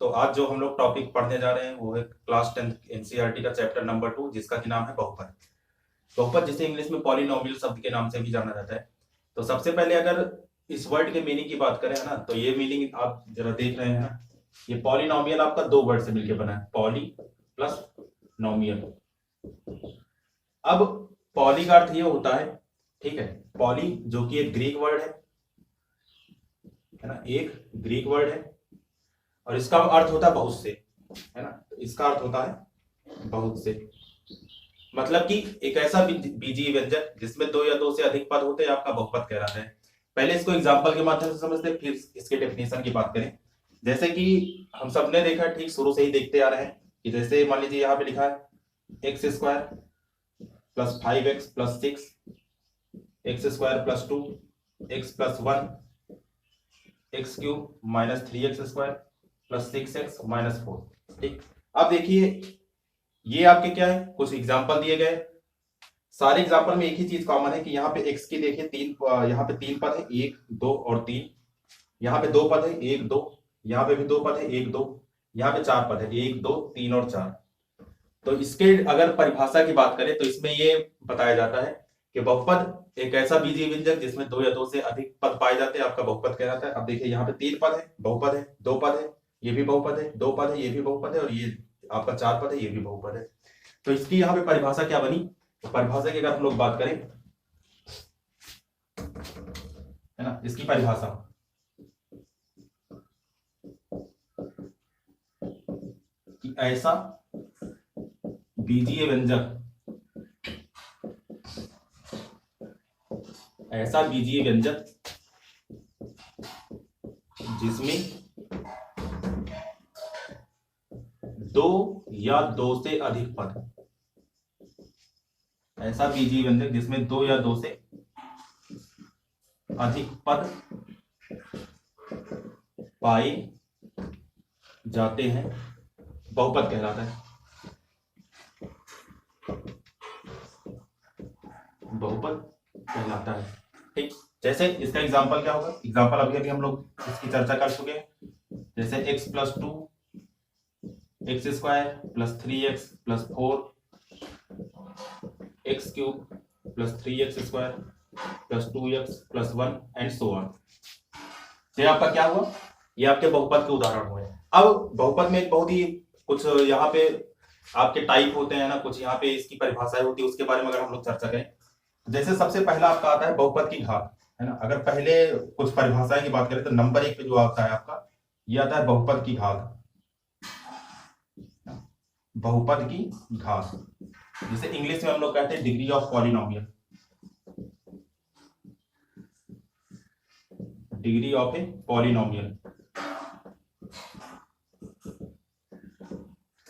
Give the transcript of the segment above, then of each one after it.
तो आज जो हम लोग टॉपिक पढ़ने जा रहे हैं वो है क्लास 10th एनसीईआरटी का चैप्टर नंबर 2, जिसका की नाम है बहुपद। बहुपद जिसे इंग्लिश में पॉलिनोमियल शब्द के नाम से भी जाना जाता है। तो सबसे पहले अगर इस वर्ड के मीनिंग की बात करें, है ना, तो ये मीनिंग आप जरा देख रहे हैं ना, ये पॉलिनोमियल आपका दो वर्ड से मिलकर बना है, पॉली प्लस नोमियल। अब पॉली का अर्थ ये होता है, ठीक है, पॉली जो कि एक ग्रीक वर्ड है ना, एक ग्रीक वर्ड है, और इसका अर्थ होता है बहुत से, है ना, तो इसका अर्थ होता है बहुत से, मतलब कि एक ऐसा बीजीय व्यंजक जिसमें दो या दो से अधिक पद होते हैं आपका बहुपद कहलाता है। पहले इसको एग्जांपल के माध्यम से समझते हैं, फिर इसके डेफिनेशन की बात करें। जैसे कि हम सबने देखा, ठीक शुरू से ही देखते आ रहे हैं कि जैसे मान लीजिए यहाँ पे लिखा है x square plus 5x plus 6, x square plus 2, x plus 1, x cube minus 3x square plus 6x minus 4। ठीक, अब देखिए ये आपके क्या है, कुछ एग्जाम्पल दिए गए। सारे एग्जाम्पल में एक ही चीज कॉमन है कि यहाँ पे x की देखिए यहाँ पे तीन पद है, 1 2 और 3। यहाँ पे दो पद है, 1 2, यहाँ पे भी दो पद है, 1 2, यहाँ पे चार पद है, 1 2 3 और 4। तो इसके अगर परिभाषा की बात करें तो इसमें ये बताया जाता है कि बहुपद एक ऐसा बीजीय व्यंजक जिसमें दो या दो से अधिक पद पाए जाते हैं, आपका बहुपद कहलाता है। अब देखिए यहाँ पे तीन पद है, बहुपद है, दो पद है, ये भी बहुपद है, दो पद है, ये भी बहुपद है, और ये आपका चार पद है, ये भी बहुपद है। तो इसकी यहाँ पे परिभाषा क्या बनी, तो परिभाषा की अगर हम लोग बात करें, है ना, इसकी परिभाषा कि ऐसा बीजीय व्यंजक, ऐसा बीजीय व्यंजक जिसमें दो या दो से अधिक पद, ऐसा बीजीय व्यंजक जिसमें दो या दो से अधिक पद पाए जाते हैं, बहुपद कहलाता है। बहुपद कहलाता है। ठीक, जैसे इसका एग्जांपल क्या होगा, एग्जांपल अभी अभी हम लोग इसकी चर्चा कर चुके हैं। जैसे x plus 2, x square plus 3x plus 4, x cube plus 3x square plus 2x plus 1 and so on. ये आपका क्या हुआ, ये आपके बहुपद के उदाहरण हुए। अब बहुपद में एक बहुत ही कुछ यहाँ पे आपके टाइप होते हैं ना, कुछ यहाँ पे इसकी परिभाषाएं होती है, उसके बारे में अगर हम लोग चर्चा करें। जैसे सबसे पहला आपका आता है बहुपद की घात, है ना। अगर पहले कुछ परिभाषाएं की बात करें तो नंबर 1 पे जो आता है आपका, ये आता है बहुपद की घात। बहुपद की घात जिसे इंग्लिश में हम लोग कहते हैं degree of polynomial, degree of a polynomial.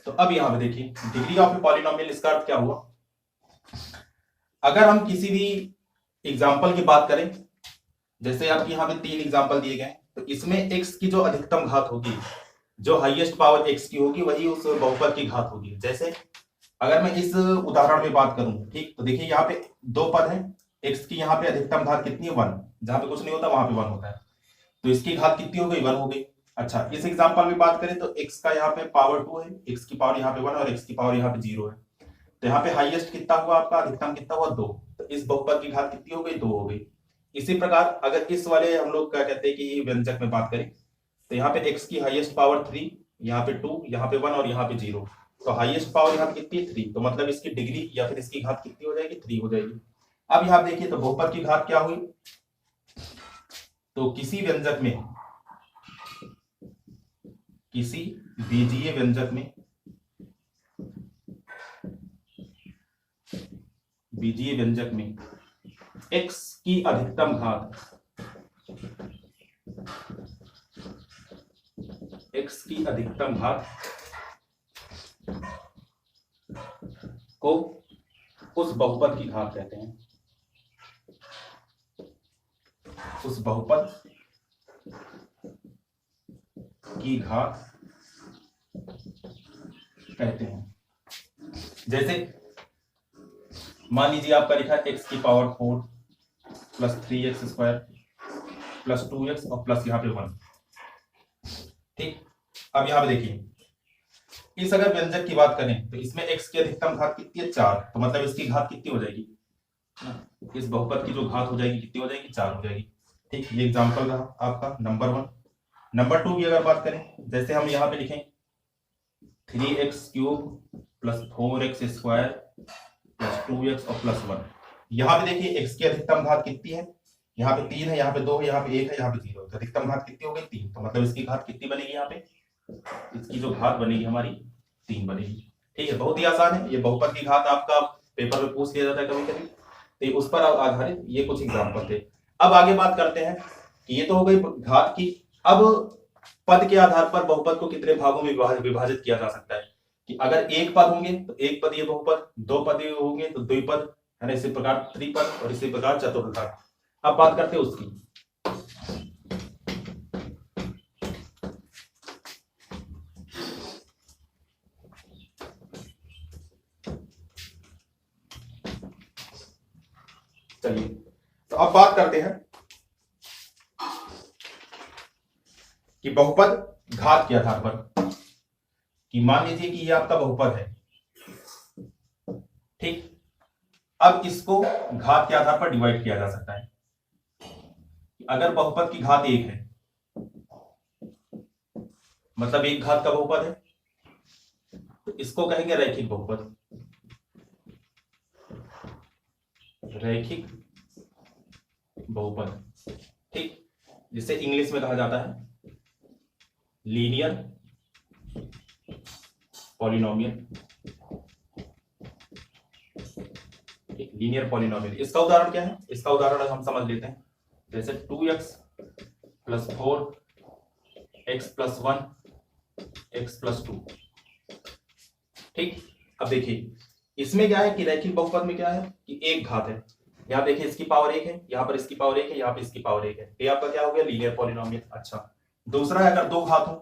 तो अब यहां पे देखिए डिग्री ऑफ ए पॉलिनोमियल, इसका अर्थ क्या हुआ, अगर हम किसी भी एग्जाम्पल की बात करें, जैसे आपके यहाँ पे तीन एग्जाम्पल दिए गए, तो इसमें x की जो अधिकतम घात होगी, जो हाईएस्ट पावर x की होगी, वही उस बहुपद की घात होगी। जैसे अगर मैं इस उदाहरण में बात करूं, ठीक, तो देखिए यहाँ पे दो पद है, x की यहाँ पे अधिकतम घात कितनी है, 1। जहां पे कुछ नहीं होता वहां पे 1 होता है, तो इसकी घात कितनी हो गई, 1 हो गई। अच्छा, इस एग्जाम्पल में बात करें तो x का यहाँ पे पावर 2 है, x की पावर यहाँ पे 1 और x की पावर यहाँ पे 0 है। तो यहाँ पे हाईएस्ट कितना हुआ आपका, अधिकतम कितना हुआ, 2। तो इस बहुपद की घात कितनी हो गई, 2 हो गई। इसी प्रकार अगर इस वाले हम लोग क्या कहते हैं कि व्यंजक में बात करें, तो यहाँ पे x की हाईएस्ट पावर 3, यहाँ पे 2, यहाँ पे 1 और यहाँ पे 0। तो हाईएस्ट पावर यहाँ पे कितनी है, 3। तो मतलब इसकी डिग्री या फिर इसकी घात कितनी हो जाएगी, 3 हो जाएगी। अब यहाँ देखिए तो बहुपद की घात क्या हुई, तो किसी व्यंजक में, किसी बीजीय व्यंजक में, बीजीय व्यंजक में x की अधिकतम घात, x की अधिकतम घात को उस बहुपद की घात कहते हैं, उस बहुपद की घात कहते हैं। जैसे मान लीजिए आपका लिखा है x की power 4 plus 3x square plus 2x और प्लस यहाँ पे 1। ठीक, अब यहाँ पे देखिए, इस अगर व्यंजक की बात करें तो इसमें x की अधिकतम घात कितनी है 4, तो मतलब इसकी घात कितनी हो जाएगी ना, इस बहुपद की जो घात हो जाएगी कितनी हो जाएगी 4 हो जाएगी। ठीक, ये एग्जांपल रहा आपका नंबर 1। नंबर 2 की अगर बात करें, जैसे हम यहाँ पे लिखें 3x³ plus 4x² plus 2x और प्लस 1। यहाँ पे देखिए x की अधिकतम घात कितनी है, यहाँ पे 3 है, यहाँ पे 2 है, यहाँ पे 1 है, यहाँ पे 0 है, तो अधिकतम घात कितनी हो गई 3, तो मतलब इसकी घात कितनी बनेगी, यहाँ पे इसकी जो घात बनेगी हमारी 3 बनेगी। ठीक है, बहुत ही आसान है, ये बहुपद की घात आपका पेपर में पूछ लिया जाता है कभी कभी, तो उस पर आधारित ये कुछ एग्जाम्पल थे। अब आगे बात करते हैं कि ये तो हो गई घात की। अब पद के आधार पर बहुपद को कितने भागों में विभाजित किया जा सकता है, कि अगर एक पद होंगे तो एक पदीय बहुपद, दो पदीय होंगे तो द्विपद, है ना, इसी प्रकार त्रिपद और इसी प्रकार चतुर्भुज। अब बात करते हैं उसकी। चलिए, तो अब बात करते हैं कि बहुपद घात के आधार पर, कि मान लीजिए कि ये आपका बहुपद है, ठीक। अब इसको घात के आधार पर डिवाइड किया जा सकता है। अगर बहुपद की घात 1 है, मतलब एक घात का बहुपद है, तो इसको कहेंगे रैखिक बहुपद, रैखिक बहुपद, ठीक, जिसे इंग्लिश में कहा जाता है लीनियर पॉलिनोमियल। लीनियर पॉलिनोमियल, इसका उदाहरण क्या है, इसका उदाहरण हम समझ लेते हैं। जैसे 2x plus 4 x plus 1 x plus 2। ठीक, अब देखिए इसमें क्या है कि रैखिक बहुपद में क्या है कि एक घात है, यहाँ देखिए इसकी पावर 1 है, यहाँ पर इसकी पावर 1 है, यहाँ पर इसकी पावर 1 है, ये आपका क्या हो गया लीनियर पॉलिनोमियल। अच्छा, दूसरा है अगर दो घात हो,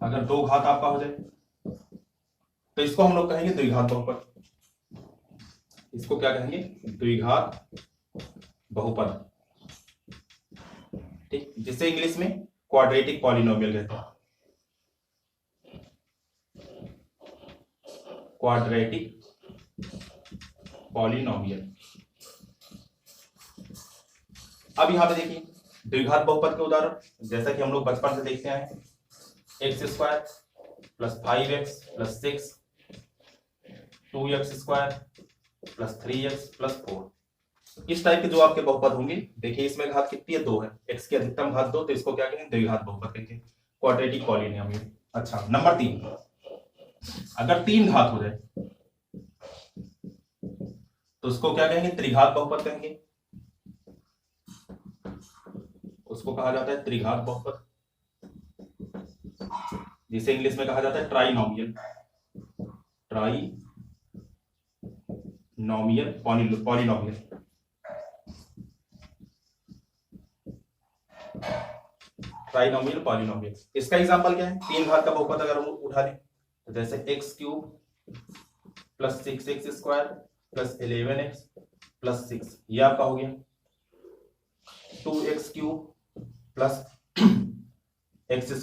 अगर दो घात आपका हो जाए तो इसको हम लोग कहेंगे द्विघात बहुपद। इसको क्या कहेंगे, द्विघात बहुपद, ठीक, जिसे इंग्लिश में क्वाड्रेटिक पॉलिनोमियल कहते हैं, क्वाड्रेटिक पॉलिनोमियल। अब यहां पे देखिए द्विघात बहुपद के उदाहरण, जैसा कि हम लोग बचपन से देखते आए हैं, x² plus 5x plus 6, 2x² plus 3x plus 4। इस टाइप के जो आपके बहुपद होंगे, देखिए इसमें घात कितनी है 2 है, x की अधिकतम घात 2, तो इसको क्या कहेंगे द्विघात बहुपद कहेंगे, क्वाड्रेटिक पॉलिनोमियल। अच्छा, नंबर 3, अगर 3 घात हो जाए तो उसको क्या कहेंगे त्रिघात बहुपद कहेंगे, उसको कहा जाता है त्रिघात बहुपद, जिसे इंग्लिश में कहा जाता है trinomial, trinomial polynomial. Trinomial polynomial, इसका एग्जांपल क्या है, 3 घात का बहुपद अगर हम उठा लें तो जैसे x³ plus 6x² plus 11x plus 6, ये आपका हो गया 2x³ plus x²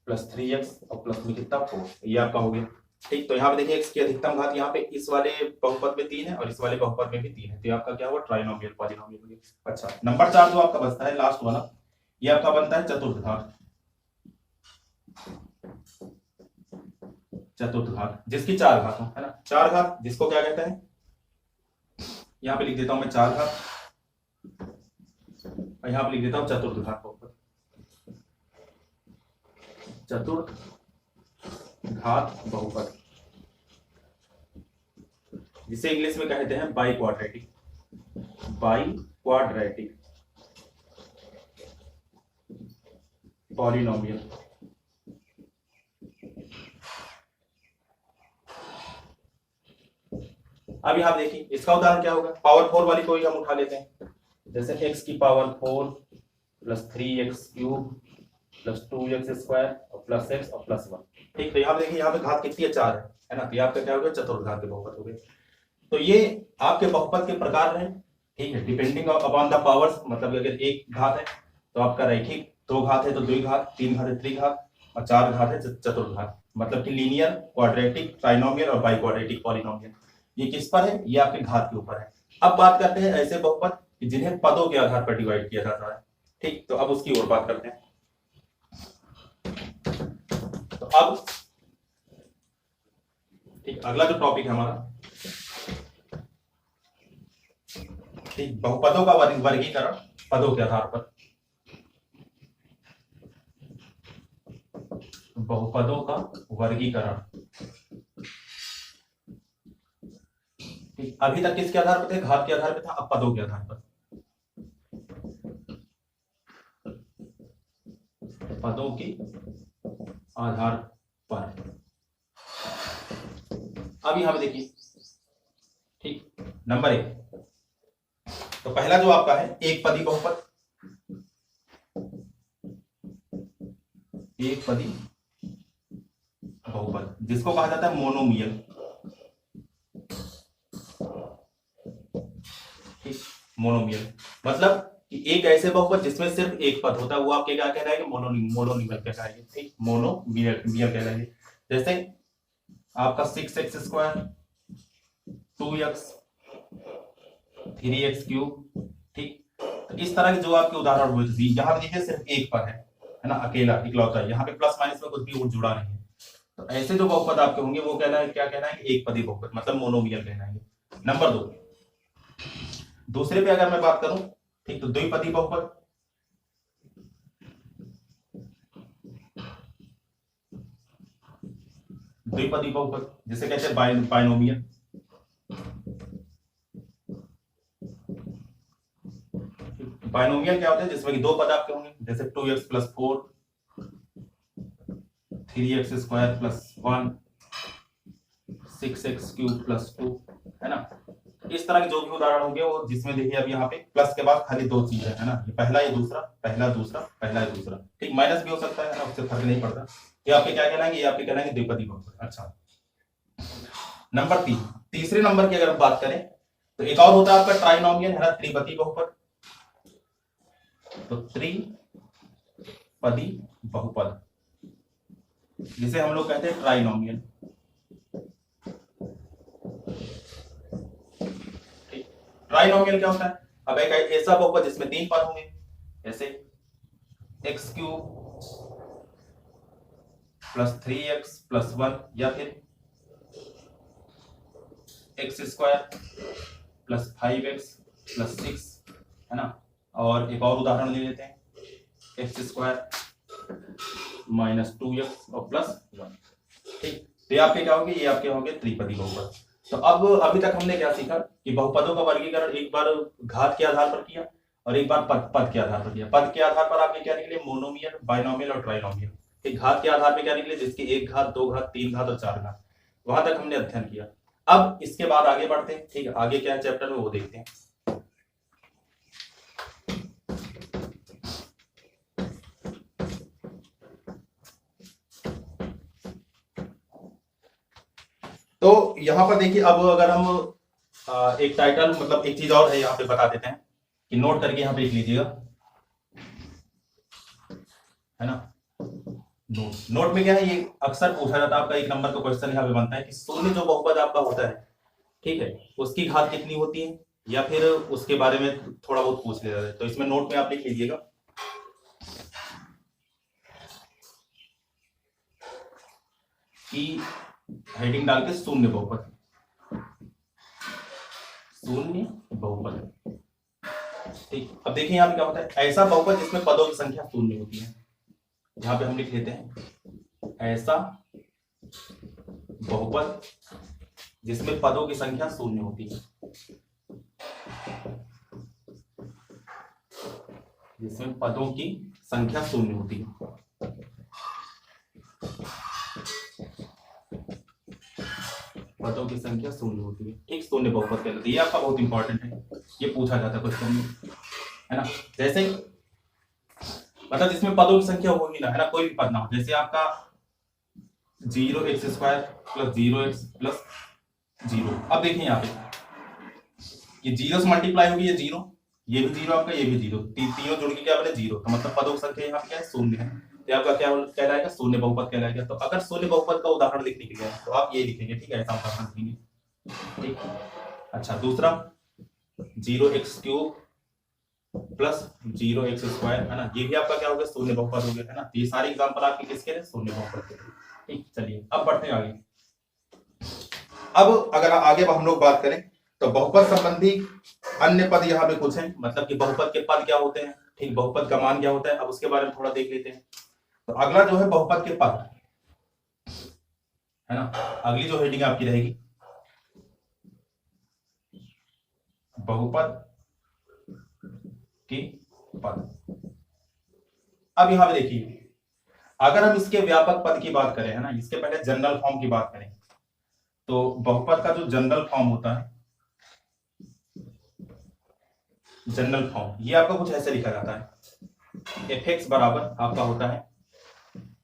plus 3x और प्लस में कितना 4, ये आपका हो गया। ठीक, तो यहाँ पे देखिए x की अधिकतम घात यहाँ पे इस वाले बहुपद में 3 है और इस वाले बहुपद में भी 3 है, तो ये आपका क्या हुआ ट्राइनोमियल पॉलिनोमियल हो गया। अच्छा, नंबर 4 जो आपका बचता है लास्ट वाला, ये आपका बनता है चतुर्थ घात, चतुर्थ घात जिसकी 4 घात हो, है ना, 4 घात जिसको क्या कहते हैं, यहाँ पे लिख देता हूं मैं 4 घात, और यहाँ पे लिख देता हूं चतुर्थ घात बहुपद, चतुर्थ घात बहुपद, जिसे इंग्लिश में कहते हैं by quadratic, by quadratic polynomial. अब यहां देखिए इसका उदाहरण क्या होगा, पावर 4 वाली कोई हम उठा लेते हैं, जैसे x की power 4 plus 3x³ plus 2x² और प्लस x और प्लस 1। ठीक, तो यहाँ देखिए यहाँ पे घात कितनी है 4 है ना, तो ये आपका क्या हो गया चतुर्थ घात के बहुपद हो गए। तो ये आपके बहुपद के प्रकार हैं, ठीक है, डिपेंडिंग अपॉन द पावर्स, मतलब अगर एक घात है तो आपका रैखिक 2 घात है तो द्विघात, 3 घात है त्रिघात, और 4 घात है चतुर्घात। मतलब कि लीनियर, क्वाड्रेटिक, ट्राइनोमियल और बाई क्वाड्रेटिक पॉलिनोमियल। ये किस पर है? ये आपके घात के ऊपर है। अब बात करते हैं ऐसे बहुपद कि जिन्हें पदों के आधार पर डिवाइड किया जाता है। ठीक, तो अब उसकी ओर बात करते हैं। तो अब ठीक, अगला जो टॉपिक है हमारा, ठीक, बहुपदों का वर्गीकरण पदों के आधार पर। बहुपदों का वर्गीकरण, ठीक, अभी तक किसके आधार पर थे? घात के आधार पर था, अब पदों के आधार पर। पदों के आधार पर। अब यहां पे देखिए, ठीक, नंबर 1, तो पहला जो आपका है एक पदी बहुपद। एक पदी बहुपद जिसको कहा जाता है मोनोमियल। ठीक, मोनोमियल मतलब कि एक ऐसे बहुपद जिसमें सिर्फ एक पद होता है, वो आपके क्या कहलाएंगे? मोनोमियल कहलाएंगे। ठीक, मोनोमियल कहलाएंगे। जैसे आपका 6x², 2x, 3x³। ठीक, तो इस तरह के जो आपके उदाहरण हुए थे, यहाँ पे देखिए सिर्फ एक पद है ना, अकेला इकलौता, यहाँ पे प्लस माइनस में कुछ भी जुड़ा नहीं है। तो ऐसे जो बहुपद आपके होंगे वो क्या कहलाएंगे? एक पदी बहुपद, मतलब मोनोमियल कहलाएंगे। नंबर 2, दूसरे पे अगर मैं बात करूं, ठीक, तो द्विपदी बहुपद। द्विपदी बहुपद जिसे कहते हैं बाइनोमियल। बाइनोमियल क्या होता है? जिसमें कि दो पद आपके होंगे, जैसे 2x+4, 3x² + 1, 6x³ + 2, है ना। इस तरह के जो भी उदाहरण होंगे वो जिसमें देखिए अब यहाँ पे प्लस के बाद खाली 2 चीज है ना, ये पहला ये दूसरा, पहला दूसरा, पहला ये दूसरा। ठीक, माइनस भी हो सकता है ना, उससे फर्क नहीं पड़ता। ये आपके क्या कहलाएंगे? ये आपके कहलाएंगे द्विपदी बहुपद। अच्छा, नंबर 3, तीसरे नंबर की अगर हम बात करें तो एक और होता है आपका ट्राइनोमियल, है ना, त्रिपदी बहुपद। तो त्रिपदी बहुपद जिसे हम लोग कहते हैं ट्राइनोमियल। ट्राइनोमियल क्या होता है? अब एक ऐसा बहुपद जिसमें 3 पद होंगे, जैसे x³ + 3x + 1, या फिर x² + 5x + 6, है ना। और एक और उदाहरण ले लेते हैं, x² - 2x और +1। ठीक, तो ये आपके क्या होंगे? ये आपके होंगे त्रिपदी बहुपद। तो अब अभी तक हमने क्या सीखा कि बहुपदों का वर्गीकरण एक बार घात के आधार पर किया और एक बार पद के आधार पर किया। पद के आधार पर आपके क्या निकले? मोनोमियल, बाइनोमियल और ट्राइनोमियल। एक घात के आधार पर क्या निकले? जिसकी 1 घात, 2 घात, 3 घात और 4 घात। वहां तक हमने अध्ययन किया। अब इसके बाद आगे बढ़ते हैं। ठीक है, आगे क्या है चैप्टर में वो देखते हैं। तो यहां पर देखिए, अब अगर हम एक टाइटल, मतलब एक चीज और है यहाँ पे बता देते हैं कि नोट करके यहाँ पे लिख लीजिएगा, है ना। नोट में क्या है, ये अक्सर पूछा जाता है, आपका 1 नंबर का क्वेश्चन यहाँ पे बनता है कि शून्य जो बहुपद आपका होता है, ठीक है, उसकी घात कितनी होती है, या फिर उसके बारे में थोड़ा बहुत पूछ लिया जाता है। तो इसमें नोट में आप लिख लीजिएगा कि हेडिंग डाल के शून्य बहुपद, शून्य बहुपद। ठीक, अब देखिए यहाँ पे क्या होता है, ऐसा बहुपद जिसमें पदों की संख्या शून्य होती है। यहाँ पे हम लिख लेते हैं ऐसा बहुपद जिसमें पदों की संख्या शून्य होती है, जिसमें पदों की संख्या शून्य होती है। पदों की संख्या शून्य होती है। ठीक, शून्य बहुपद कहलाती है। ये आपका बहुत इंपॉर्टेंट है, ये पूछा जाता है क्वेश्चन में, है ना। जैसे मतलब जिसमें पदों की संख्या होगी ना, है ना, कोई भी पद ना हो। जैसे आपका 0x² + 0x + 0। अब देखिए यहाँ पे ये 0 से मल्टीप्लाई होगी, ये 0, ये भी जीरो आपका, ये भी जीरो, तीनों जुड़ के क्या बने, जीरो। तो मतलब पदों की संख्या यहाँ पे क्या है, शून्य है। तो आपका क्या कहलाएगा, शून्य बहुपद कहलाएगा। तो अगर शून्य बहुपद का उदाहरण लिखने के लिए है, तो आप ये लिखेंगे, ठीक है, ऐसा उदाहरण लिखेंगे, ठीक। अच्छा, दूसरा 0x³ प्लस 0x², है ना, ये भी आपका क्या हो गया, शून्य बहुपद हो गया, है ना। ये सारे एग्जांपल आपके किसके लिए, शून्य बहुपद के लिए, ठीक। चलिए अब बढ़ते हैं आगे। अब अगर आगे हम लोग बात करें तो बहुपद संबंधी अन्य पद यहाँ पे कुछ हैं, मतलब कि बहुपद के पद क्या होते हैं, ठीक, बहुपद का मान क्या होता है, अब उसके बारे में थोड़ा देख लेते हैं। तो अगला जो है बहुपद के पद, है ना, अगली जो हेडिंग आपकी रहेगी बहुपद के पद। अब यहां पे देखिए, अगर हम इसके व्यापक पद की बात करें, है ना, इसके पहले जनरल फॉर्म की बात करें, तो बहुपद का जो जनरल फॉर्म होता है, जनरल फॉर्म, ये आपका कुछ ऐसे लिखा जाता है, fx बराबर आपका होता है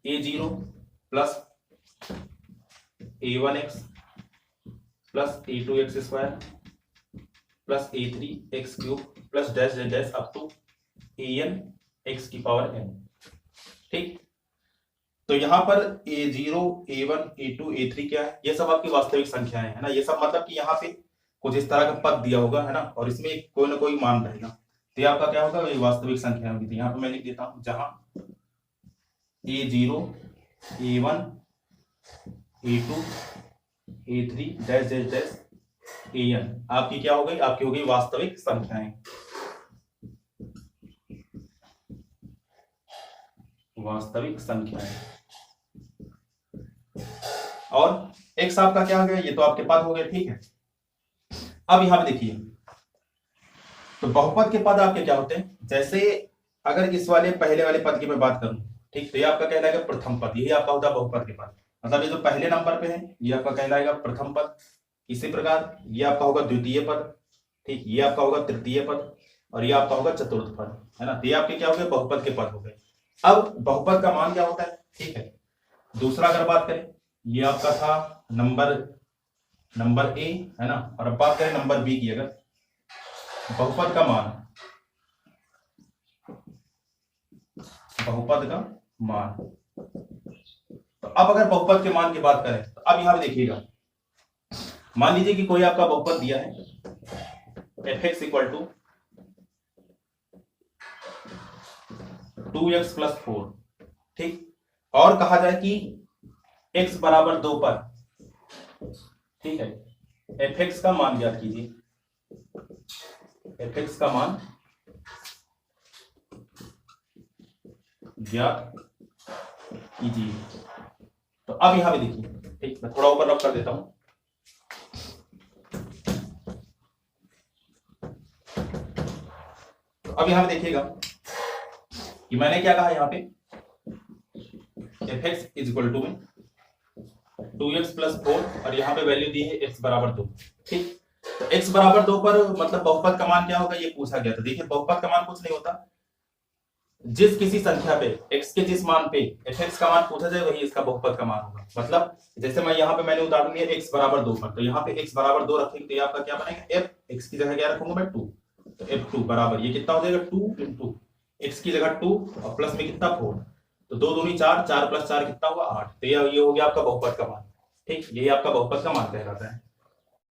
a0 plus a1x plus a2x² plus a3x³ plus dash dash dash up to an x⁴n, ठीक। तो यहाँ पर a0, a1, a2, a3 क्या है, ये सब आपकी वास्तविक संख्याएं हैं, है ना। ये सब मतलब कि यहाँ पे कुछ इस तरह का पद दिया होगा, है ना, और इसमें कोई ना कोई मान रहेगा, तो ये आपका क्या होगा, ये वास्तविक संख्या होगी। तो यहाँ पे मैं लिख देता हूं, जहां a0, a1, a2, a3 dash dash dash an आपकी क्या हो गई, आपकी हो गई वास्तविक संख्याएं, वास्तविक संख्याएं। और x आपका क्या हो गया, ये तो आपके पद हो गए, ठीक है। अब यहां पे देखिए, तो बहुपद के पद आपके क्या होते हैं, जैसे अगर इस वाले पहले वाले पद की मैं बात करूं, ठीक, तो ये आपका कहलाएगा प्रथम पद, यही आपका होता है बहुपद के पद, मतलब ये जो पहले नंबर पे है ये आपका कहलाएगा प्रथम पद। इसी प्रकार ये आपका होगा द्वितीय पद, ठीक, ये आपका होगा तृतीय पद, और ये आपका होगा चतुर्थ पद, है ना। तो ये आपके क्या हो गए, बहुपद के पद हो गए। अब बहुपद का मान क्या होता है, ठीक है। दूसरा अगर बात करें, ये आपका था नंबर ए, है ना, और अब बात करें नंबर बी की, अगर बहुपद का मान, बहुपद का मान, तो अब अगर बहुपद के मान की बात करें, तो अब यहां पे देखिएगा, मान लीजिए कि कोई आपका बहुपद दिया है fx इक्वल टू 2x + 4, ठीक, और कहा जाए कि x बराबर 2 पर, ठीक है, fx का मान ज्ञात कीजिए, fx का मान ज्ञात कीजिए। तो अब यहां पे देखिए, ठीक, मैं थोड़ा ऊपर रब कर देता हूं, तो अब यहां पे देखिएगा कि मैंने क्या कहा, यहां पे fx इक्वल टू में 2x + 4 और यहां पे वैल्यू दी है x बराबर 2, ठीक। तो x बराबर 2 पर मतलब बहुपद का मान क्या होगा, ये पूछा गया था। देखिए बहुपद का मान कुछ नहीं होता, जिस किसी संख्या पे x के जिस मान पे fx का मान पूछा जाए वही इसका बहुपद का मान होगा। मतलब जैसे मैं यहाँ पे मैंने उदाहरण लिया x बराबर 2 पर, तो यहाँ पे x बराबर 2 रखेंगे तो ये आपका क्या बनेगा, f, x की जगह क्या रखूंगा मैं 2, तो f2 बराबर ये कितना हो जाएगा 2 × x की जगह 2 और प्लस में कितना 4, तो 2 दूनी 4, 4 + 4 कितना हुआ 8, तो ये हो गया आपका बहुपद का मान, ठीक, यही आपका बहुपद का मान कहलाता है।